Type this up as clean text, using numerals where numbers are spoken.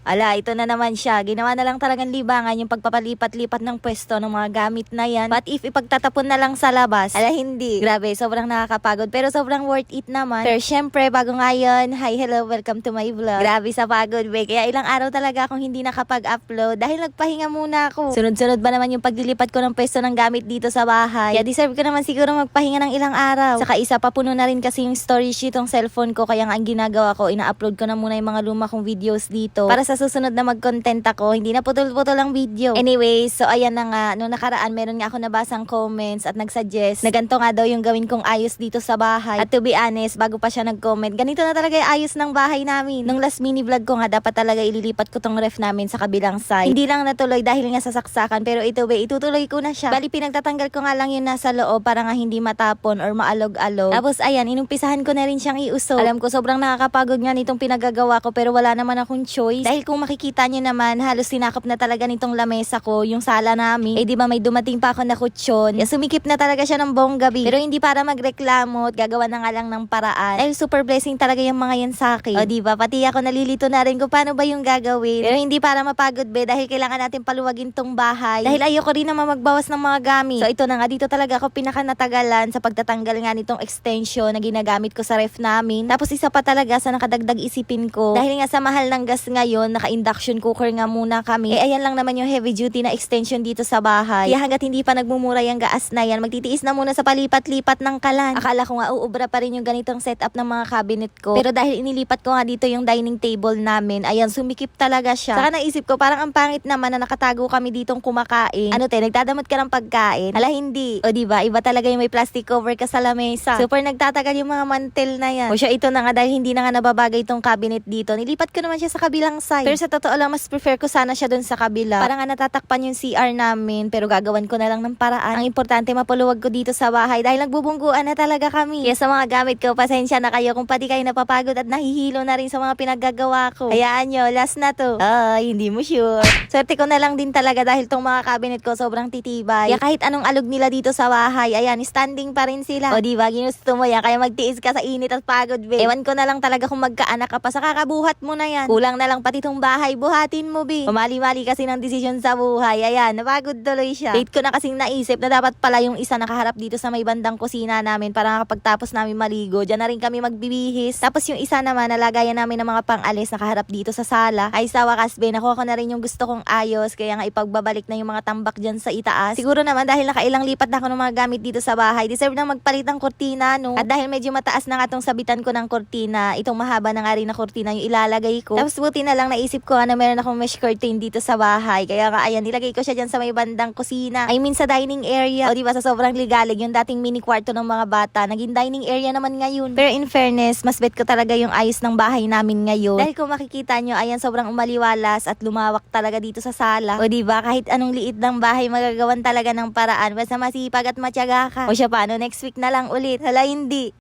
Ala, ito na naman siya. Ginawa na lang talagang libangan yung pagpapalipat-lipat ng pwesto ng mga gamit na yan. But if ipagtatapon na lang sa labas, ala hindi. Grabe, sobrang nakakapagod. Pero sobrang worth it naman. Pero syempre, bago ngayon, hi, hello, welcome to my vlog. Grabe sa pagod, be. Kaya ilang araw talaga akong hindi nakapag-upload dahil nagpahinga muna ako. Sunod-sunod ba naman yung paglilipat ko ng pwesto ng gamit dito sa bahay. Kaya deserve ko naman siguro magpahinga ng ilang araw. Saka isa pa, puno na rin kasi yung storage itong cellphone ko. Kaya nga ang ginagawa ko, ina-upload ko na muna yung mga luma kong videos dito. Para sa susunod na mag-content ako, hindi na putol-putol ang video. Anyways, so ayan na nga, nung nakaraan meron nga ako nabasang comments at nag-suggest na ganito nga daw yung gawin kong ayos dito sa bahay. At to be honest, bago pa siya nag-comment, ganito na talaga yung ayos ng bahay namin. Nung last mini vlog ko nga, dapat talaga ililipat ko tong ref namin sa kabilang side. Hindi lang natuloy dahil nga sa saksakan, pero ito be, itutuloy ko na siya. Bali, pinagtatanggal ko nga lang yung nasa loob para nga hindi matapon or maalog-alog. Tapos ayan, inumpisahan ko na rin siyang iusok. Alam ko sobrang nakakapagod nga nitong pinagagawa ko, pero wala naman akong choice. Dahil kung makikita nyo naman, halos sinakop na talaga nitong lamesa ko, yung sala namin. Eh di ba may dumating pa ako na kutsyon. Kaya sumikip na talaga siya ng buong gabi. Pero hindi para magreklamo at gagawa na nga lang ng paraan. Dahil super blessing talaga yung mga yan sa akin. O di ba, pati ako nalilito na rin kung paano ba yung gagawin. Pero hindi para mapagod be, dahil kailangan natin paluwagin tong bahay. Dahil ayoko rin naman magbawas ng mga gamit. So ito na nga, dito talaga ako pinakanatagalan sa pagtatanggal nga nitong extension na ginagamit ko sa ref namin. Tapos isa pa talaga sa nakadagdag isipin ko. Dahil nga sa mahal ng gas ngayon, naka-induction cooker nga muna kami. Eh ayan lang naman yung heavy duty na extension dito sa bahay. Kaya hanggat hindi pa nagmumura yung gas na yan, magtitiis na muna sa palipat-lipat ng kalan. Akala ko nga uubra pa rin yung ganitong setup ng mga cabinet ko. Pero dahil inilipat ko nga dito yung dining table namin, ayan, sumikip talaga siya. Saka naisip ko, parang ang pangit naman na nakatago kami ditong kumakain. Ano nagdadamot ka ng pagkain? Ala hindi. O diba, iba talaga yung may plastic cover ka sa lamesa. Super nagtatagal yung mga mantel na yan. O siya, ito na nga, dahil hindi na nga nababagay tong cabinet dito, nilipat ko naman siya sa kabilang side. Pero sa totoo lang, mas prefer ko sana siya dun sa kabila. Para nga natatakpan yung CR namin, pero gagawan ko na lang ng paraan. Ang importante, mapuluwag ko dito sa bahay dahil nagbubungguan na talaga kami. Kaya sa mga gamit ko, pasensya na kayo kung pati kayo napapagod at nahihilo na rin sa mga pinaggagawa ko. Hayaan nyo, last na to. Ay, hindi mo sure. Swerte ko na lang din talaga dahil tong mga cabinet ko sobrang titibay. Kaya kahit anong alog nila dito sa bahay, ayan, standing pa rin sila. O diba, ginusto mo yan, kaya magtiis ka sa init at pagod, be. Ewan ko na lang talaga kung magkaanak ka pa sa kakabuhat mo na yan. Kulang na lang pati tong bahay, buhatin mo, be. Umali-mali kasi ng desisyon sa buhay. Ayan, napagod tuloy siya. Late ko na kasing naisip na dapat pala yung isa nakaharap dito sa may bandang kusina namin para kapagtapos namin maligo, dyan na rin kami magbibihis. Tapos yung isa naman, nalagayan namin ng mga pang-alis nakaharap dito sa sala. Ay sa wakas, be, nakuha ko na rin yung gusto kong ayos, kaya nga ipagbabalik na yung mga tambak dyan sa itaas. Siguro naman dahil nakailang lipat na ako ng mga gamit dito sa bahay, deserve na magpalit ng kurtina, no? At dahil medyo mataas na nga tong sabitan ko ng kurtina, itong mahaba na nga rin na kurtina yung ilalagay ko. Tapos buti na lang naisip ko na meron akong mesh curtain dito sa bahay. Kaya nga ayan, nilagay ko siya dyan sa may bandang kusina. I mean sa dining area. O diba, sa sobrang ligalig yung dating mini kwarto ng mga bata, naging dining area naman ngayon. Pero in fairness, mas bet ko talaga yung ayos ng bahay namin ngayon. Dahil kung makikita nyo, ayan, sobrang umaliwalas at lumawak talaga dito sa sala. O diba, kahit anong liit ng bahay, magagawan talaga ng paraan. Basta masipag at matyaga ka. O siya, paano next week na lang ulit? Hala, hindi.